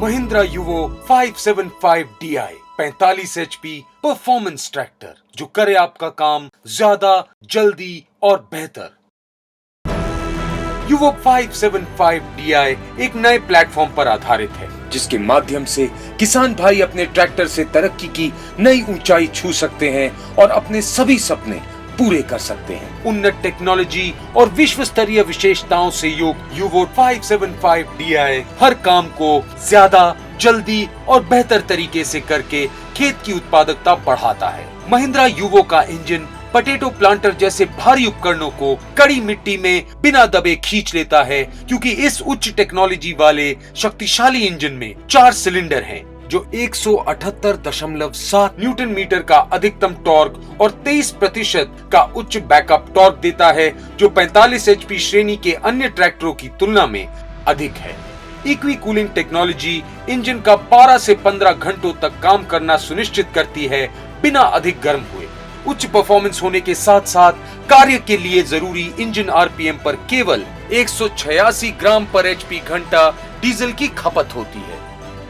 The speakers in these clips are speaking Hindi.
Mahindra UVO 575DI 45 HP performance tractor जो करे आपका काम ज्यादा, जल्दी और बेहतर। यूवो 575DI एक नए प्लेटफॉर्म पर आधारित है जिसके माध्यम से किसान भाई अपने ट्रैक्टर से तरक्की की नई ऊंचाई छू सकते हैं और अपने सभी सपने पूरे कर सकते हैं। उन्नत टेक्नोलॉजी और विश्व स्तरीय विशेषताओं से युक्त यूवो 575DI हर काम को ज्यादा, जल्दी और बेहतर तरीके से करके खेत की उत्पादकता बढ़ाता है। महिंद्रा यूवो का इंजन पोटैटो प्लांटर जैसे भारी उपकरणों को कड़ी मिट्टी में बिना दबे खींच लेता है, क्योंकि इस उच्च टेक्नोलॉजी वाले शक्तिशाली इंजन में 4 सिलेंडर हैं जो 178.7 न्यूटन मीटर का अधिकतम टॉर्क और 23% का उच्च बैकअप टॉर्क देता है, जो 45 HP श्रेणी के अन्य ट्रैक्टरों की तुलना में अधिक है। इक्वी कूलिंग टेक्नोलॉजी इंजन का 12 से 15 घंटों तक काम करना सुनिश्चित करती है बिना अधिक गर्म हुए। उच्च परफॉर्मेंस होने के साथ साथ कार्य के लिए जरूरी इंजन आरपीएम पर केवल 186 ग्राम पर HP घंटा डीजल की खपत होती है।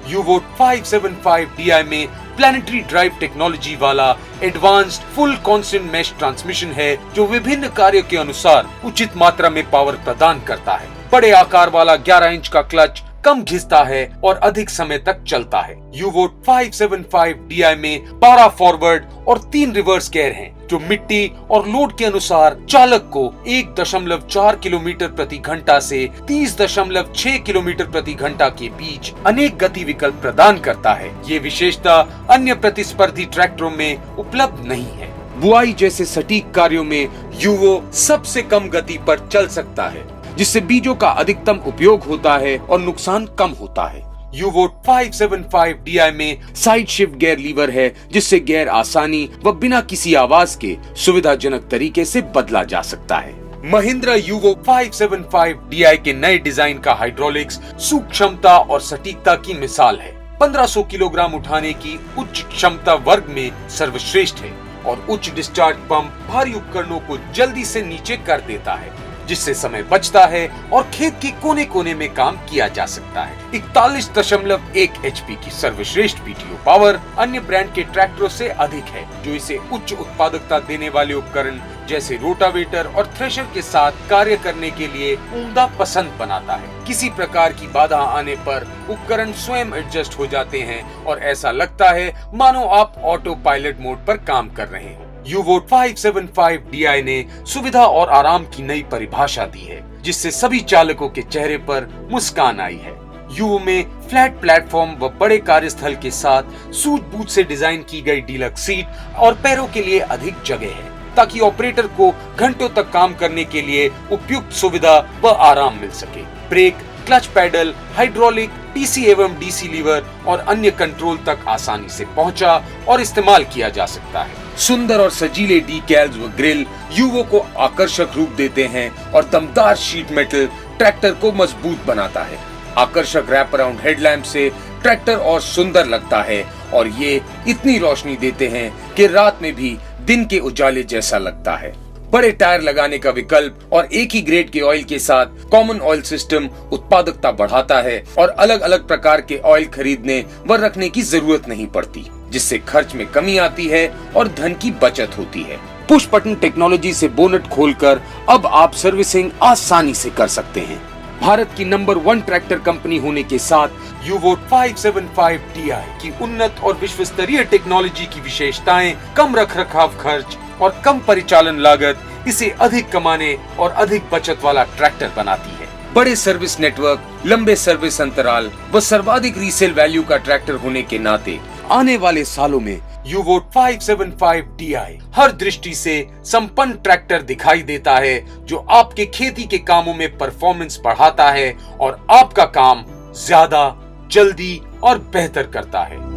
यूवो 575DI में प्लैनेटरी ड्राइव टेक्नोलॉजी वाला advanced full constant mesh transmission है जो विभिन्न कार्यों के अनुसार उचित मात्रा में पावर प्रदान करता है। बड़े आकार वाला 11 इंच का क्लच कम घिसता है और अधिक समय तक चलता है। यूवो 575DI में 12 फॉरवर्ड और 3 रिवर्स गियर हैं, जो मिट्टी और लोड के अनुसार चालक को 1.4 किलोमीटर प्रति घंटा से 30.6 किलोमीटर प्रति घंटा के बीच अनेक गति विकल्प प्रदान करता है। ये विशेषता अन्य प्रतिस्पर्धी ट्रैक्टरों में उपलब्ध नहीं है। बुआई जैसे सटीक कार्यों में यूवो सबसे कम गति पर चल सकता है, जिससे बीजों का अधिकतम उपयोग होता है और नुकसान कम होता है। यूवो 575DI में साइड शिफ्ट गियर लीवर है, जिससे गियर आसानी व बिना किसी आवाज के सुविधाजनक तरीके से बदला जा सकता है। महिंद्रा यूवो 575DI के नए डिजाइन का हाइड्रोलिक्स सूक्ष्म क्षमता और सटीकता की मिसाल है। 1500 किलोग्राम उठाने की उच्च क्षमता वर्ग में सर्वश्रेष्ठ है और उच्च डिस्चार्ज पंप भारी उपकरणों को जल्दी से नीचे कर देता है, जिससे समय बचता है और खेत के कोने कोने में काम किया जा सकता है। 41.1 HP की सर्वश्रेष्ठ पीटीओ पावर अन्य ब्रांड के ट्रैक्टरों से अधिक है, जो इसे उच्च उत्पादकता देने वाले उपकरण जैसे रोटावेटर और थ्रेशर के साथ कार्य करने के लिए उम्दा पसंद बनाता है। किसी प्रकार की बाधा आने पर उपकरण स्वयं एडजस्ट हो जाते हैं और ऐसा लगता है मानो आप ऑटो पायलट मोड पर काम कर रहे हो। यूवो 575DI ने सुविधा और आराम की नई परिभाषा दी है, जिससे सभी चालकों के चेहरे पर मुस्कान आई है। यूवो में फ्लैट प्लेटफॉर्म व बड़े कार्यस्थल के साथ सूझबूझ से डिजाइन की गई डीलक्स सीट और पैरों के लिए अधिक जगह है, ताकि ऑपरेटर को घंटों तक काम करने के लिए उपयुक्त सुविधा व आराम मिल सके। Brake, clutch pedal, hydraulic, TC एवं डीसी लीवर और अन्य कंट्रोल तक आसानी से पहुंचा और इस्तेमाल किया जा सकता है। सुंदर और सजीले डीकैल्स व ग्रिल यूवो को आकर्षक रूप देते हैं और दमदार शीट मेटल ट्रैक्टर को मजबूत बनाता है। आकर्षक रैप अराउंड हेडलैम्प से ट्रैक्टर और सुंदर लगता है और ये इतनी रोशनी देते हैं कि रात में भी दिन के उजाले जैसा लगता है। बड़े टायर लगाने का विकल्प और एक ही ग्रेड के ऑयल के साथ कॉमन ऑयल सिस्टम उत्पादकता बढ़ाता है और अलग अलग प्रकार के ऑयल खरीदने व रखने की जरूरत नहीं पड़ती, जिससे खर्च में कमी आती है और धन की बचत होती है। पुश बटन टेक्नोलॉजी से बोनट खोलकर अब आप सर्विसिंग आसानी से कर सकते हैं। भारत की नंबर 1 ट्रैक्टर कंपनी होने के साथ यूवो 575DI की उन्नत और विश्व स्तरीय टेक्नोलॉजी की विशेषताएं, कम रखरखाव खर्च और कम परिचालन लागत इसे अधिक कमाने और अधिक बचत वाला ट्रैक्टर बनाती है। बड़े सर्विस नेटवर्क, लंबे सर्विस अंतराल व सर्वाधिक रीसेल वैल्यू का ट्रैक्टर होने के नाते आने वाले सालों में यूवो 575DI हर दृष्टि से संपन्न ट्रैक्टर दिखाई देता है, जो आपके खेती के कामों में परफॉर्मेंस बढ़ाता है और आपका काम ज्यादा, जल्दी और बेहतर करता है।